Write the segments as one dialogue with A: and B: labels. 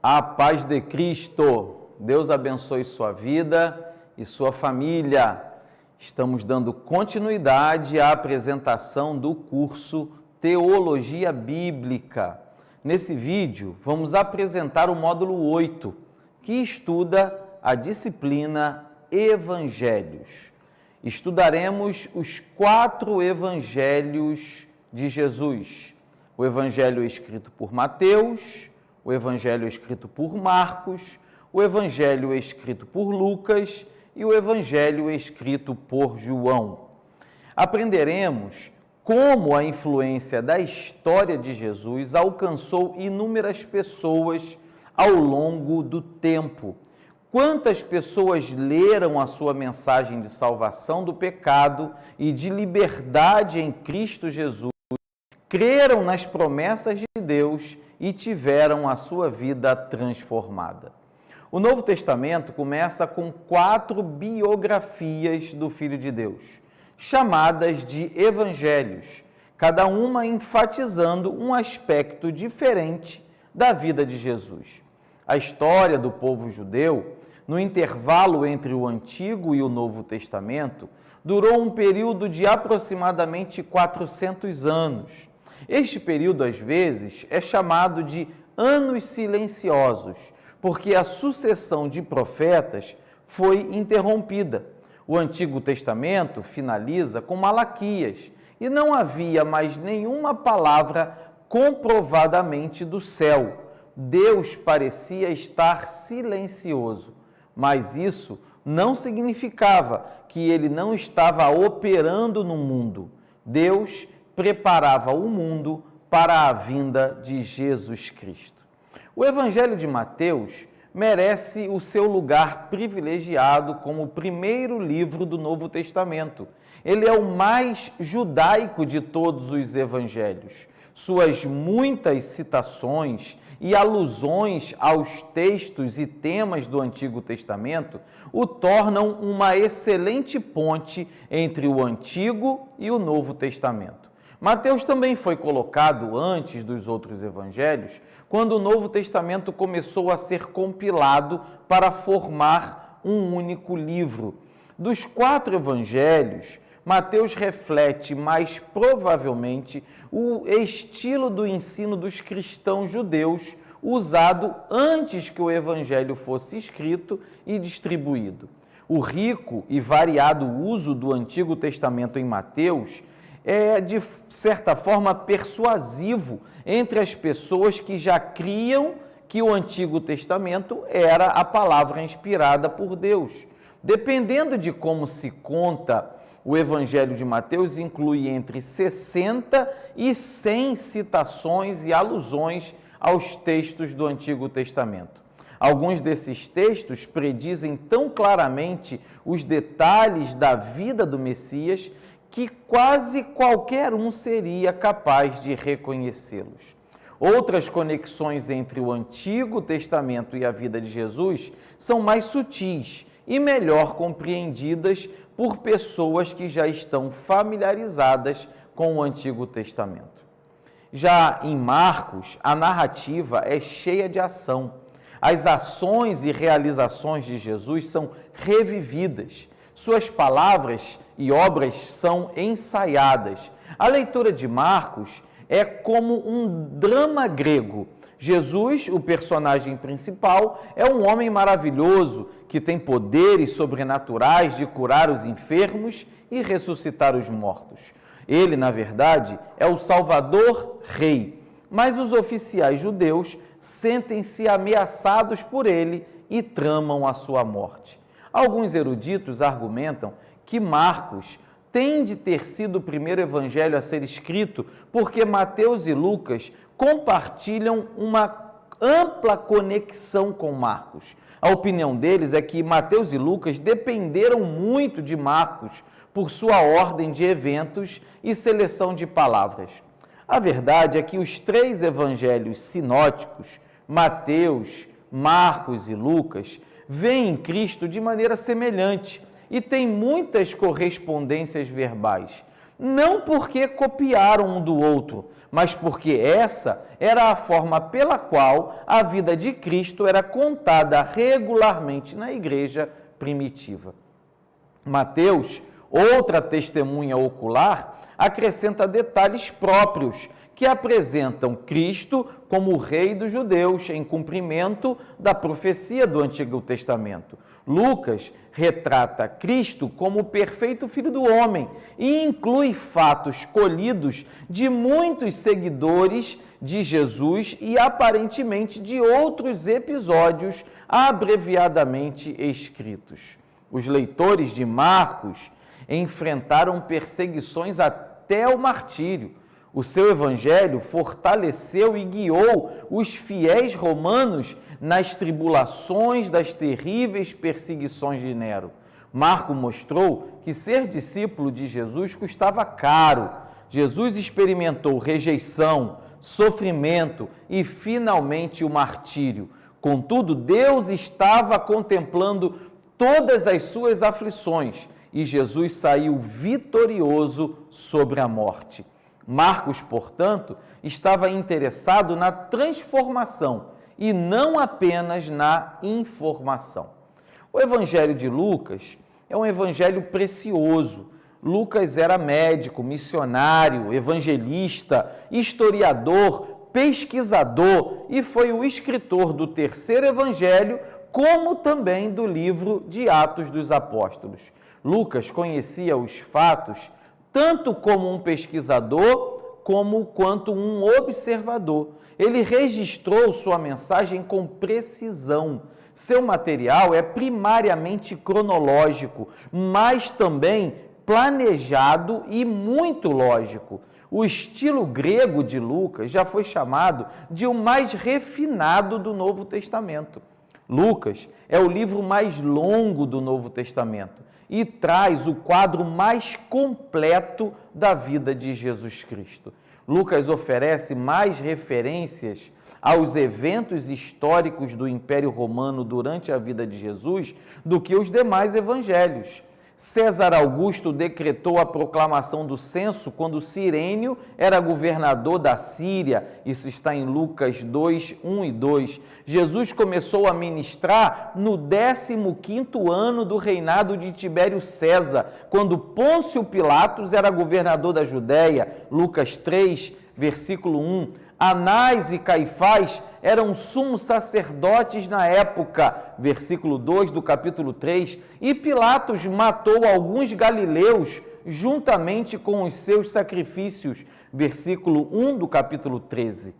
A: A paz de Cristo, Deus abençoe sua vida e sua família. Estamos dando continuidade à apresentação do curso Teologia Bíblica. Nesse vídeo, vamos apresentar o módulo 8, que estuda a disciplina Evangelhos. Estudaremos os 4 evangelhos de Jesus. O evangelho escrito por Mateus, o evangelho escrito por Marcos, o evangelho escrito por Lucas e o evangelho escrito por João. Aprenderemos como a influência da história de Jesus alcançou inúmeras pessoas ao longo do tempo. Quantas pessoas leram a sua mensagem de salvação do pecado e de liberdade em Cristo Jesus, creram nas promessas de Deus e tiveram a sua vida transformada. O Novo Testamento começa com 4 biografias do Filho de Deus, chamadas de evangelhos, cada uma enfatizando um aspecto diferente da vida de Jesus. A história do povo judeu, no intervalo entre o Antigo e o Novo Testamento, durou um período de aproximadamente 400 anos. Este período, às vezes, é chamado de anos silenciosos, porque a sucessão de profetas foi interrompida. O Antigo Testamento finaliza com Malaquias e não havia mais nenhuma palavra comprovadamente do céu. Deus parecia estar silencioso, mas isso não significava que ele não estava operando no mundo. Deus preparava o mundo para a vinda de Jesus Cristo. O Evangelho de Mateus merece o seu lugar privilegiado como o primeiro livro do Novo Testamento. Ele é o mais judaico de todos os evangelhos. Suas muitas citações e alusões aos textos e temas do Antigo Testamento o tornam uma excelente ponte entre o Antigo e o Novo Testamento. Mateus também foi colocado antes dos outros evangelhos, quando o Novo Testamento começou a ser compilado para formar um único livro. Dos 4 evangelhos, Mateus reflete mais provavelmente o estilo do ensino dos cristãos judeus usado antes que o evangelho fosse escrito e distribuído. O rico e variado uso do Antigo Testamento em Mateus é, de certa forma, persuasivo entre as pessoas que já criam que o Antigo Testamento era a palavra inspirada por Deus. Dependendo de como se conta, o Evangelho de Mateus inclui entre 60 e 100 citações e alusões aos textos do Antigo Testamento. Alguns desses textos predizem tão claramente os detalhes da vida do Messias que quase qualquer um seria capaz de reconhecê-los. Outras conexões entre o Antigo Testamento e a vida de Jesus são mais sutis e melhor compreendidas por pessoas que já estão familiarizadas com o Antigo Testamento. Já em Marcos, a narrativa é cheia de ação. As ações e realizações de Jesus são revividas. Suas palavras e obras são ensaiadas. A leitura de Marcos é como um drama grego. Jesus, o personagem principal, é um homem maravilhoso que tem poderes sobrenaturais de curar os enfermos e ressuscitar os mortos. Ele, na verdade, é o Salvador Rei, mas os oficiais judeus sentem-se ameaçados por ele e tramam a sua morte. Alguns eruditos argumentam que Marcos tem de ter sido o primeiro evangelho a ser escrito porque Mateus e Lucas compartilham uma ampla conexão com Marcos. A opinião deles é que Mateus e Lucas dependeram muito de Marcos por sua ordem de eventos e seleção de palavras. A verdade é que os 3 evangelhos sinóticos, Mateus, Marcos e Lucas, veem em Cristo de maneira semelhante e têm muitas correspondências verbais. não porque copiaram um do outro, mas porque essa era a forma pela qual a vida de Cristo era contada regularmente na igreja primitiva. Mateus, outra testemunha ocular, acrescenta detalhes próprios que apresentam Cristo como o Rei dos judeus em cumprimento da profecia do Antigo Testamento. Lucas retrata Cristo como o perfeito Filho do Homem e inclui fatos colhidos de muitos seguidores de Jesus e aparentemente de outros episódios abreviadamente escritos. Os leitores de Marcos enfrentaram perseguições até o martírio. O seu evangelho fortaleceu e guiou os fiéis romanos nas tribulações das terríveis perseguições de Nero. Marco mostrou que ser discípulo de Jesus custava caro. Jesus experimentou rejeição, sofrimento e, finalmente, o martírio. Contudo, Deus estava contemplando todas as suas aflições e Jesus saiu vitorioso sobre a morte. Marcos, portanto, estava interessado na transformação e não apenas na informação. O Evangelho de Lucas é um evangelho precioso. Lucas era médico, missionário, evangelista, historiador, pesquisador e foi o escritor do terceiro evangelho, como também do livro de Atos dos Apóstolos. Lucas conhecia os fatos tanto como um pesquisador, quanto um observador. Ele registrou sua mensagem com precisão. Seu material é primariamente cronológico, mas também planejado e muito lógico. O estilo grego de Lucas já foi chamado de o mais refinado do Novo Testamento. Lucas é o livro mais longo do Novo Testamento e traz o quadro mais completo da vida de Jesus Cristo. Lucas oferece mais referências aos eventos históricos do Império Romano durante a vida de Jesus do que os demais evangelhos. César Augusto decretou a proclamação do censo quando Cirênio era governador da Síria. Isso está em Lucas 2, 1 e 2. Jesus começou a ministrar no 15º ano do reinado de Tibério César, quando Pôncio Pilatos era governador da Judéia. Lucas 3, versículo 1. Anás e Caifás eram sumos sacerdotes na época, versículo 2 do capítulo 3, e Pilatos matou alguns galileus juntamente com os seus sacrifícios, versículo 1 do capítulo 13.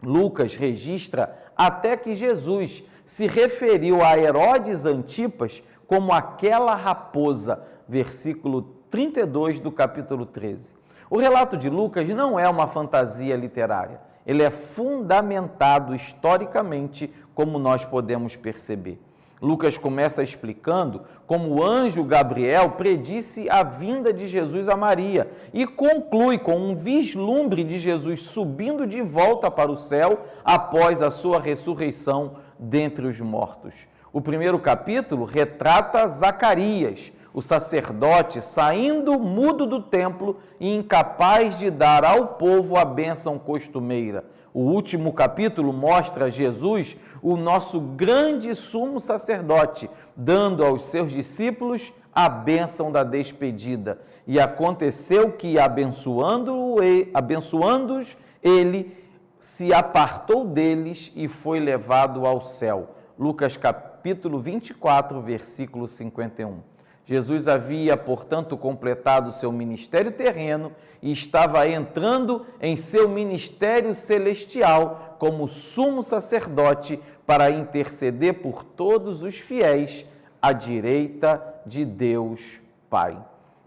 A: Lucas registra até que Jesus se referiu a Herodes Antipas como aquela raposa, versículo 32 do capítulo 13. O relato de Lucas não é uma fantasia literária, ele é fundamentado historicamente, como nós podemos perceber. Lucas começa explicando como o anjo Gabriel predisse a vinda de Jesus a Maria e conclui com um vislumbre de Jesus subindo de volta para o céu após a sua ressurreição dentre os mortos. O primeiro capítulo retrata Zacarias, o sacerdote saindo mudo do templo e incapaz de dar ao povo a bênção costumeira. O último capítulo mostra Jesus, o nosso grande sumo sacerdote, dando aos seus discípulos a bênção da despedida. E aconteceu que, abençoando-os, ele se apartou deles e foi levado ao céu. Lucas capítulo 24, versículo 51. Jesus havia, portanto, completado seu ministério terreno e estava entrando em seu ministério celestial como sumo sacerdote para interceder por todos os fiéis à direita de Deus Pai.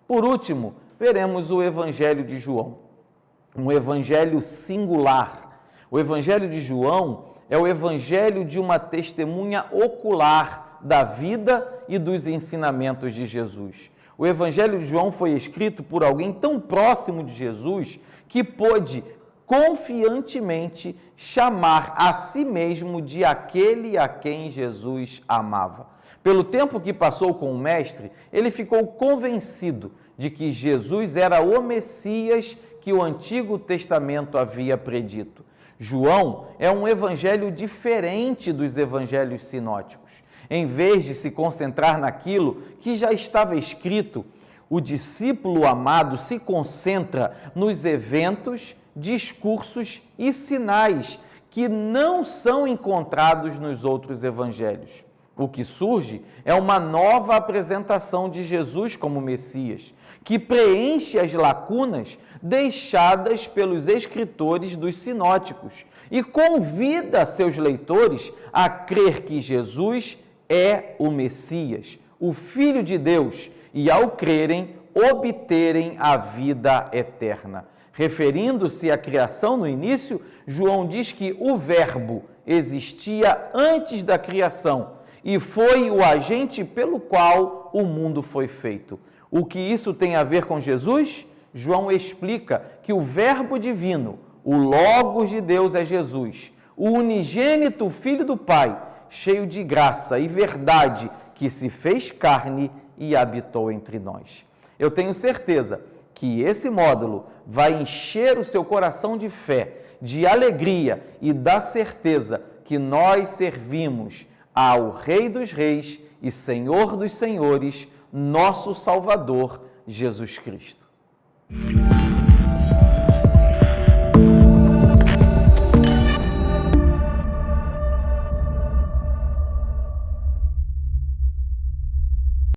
A: Por último, veremos o Evangelho de João, um evangelho singular. O Evangelho de João é o evangelho de uma testemunha ocular da vida e dos ensinamentos de Jesus. O Evangelho de João foi escrito por alguém tão próximo de Jesus que pôde confiantemente chamar a si mesmo de aquele a quem Jesus amava. Pelo tempo que passou com o Mestre, ele ficou convencido de que Jesus era o Messias que o Antigo Testamento havia predito. João é um evangelho diferente dos evangelhos sinóticos. Em vez de se concentrar naquilo que já estava escrito, o discípulo amado se concentra nos eventos, discursos e sinais que não são encontrados nos outros evangelhos. O que surge é uma nova apresentação de Jesus como Messias, que preenche as lacunas deixadas pelos escritores dos sinóticos e convida seus leitores a crer que Jesus é o Messias, o Filho de Deus, e ao crerem, obterem a vida eterna. Referindo-se à criação no início, João diz que o Verbo existia antes da criação e foi o agente pelo qual o mundo foi feito. O que isso tem a ver com Jesus? João explica que o Verbo divino, o Logos de Deus é Jesus, o unigênito Filho do Pai, cheio de graça e verdade, que se fez carne e habitou entre nós. Eu tenho certeza que esse módulo vai encher o seu coração de fé, de alegria e da certeza que nós servimos ao Rei dos Reis e Senhor dos Senhores, nosso Salvador, Jesus Cristo.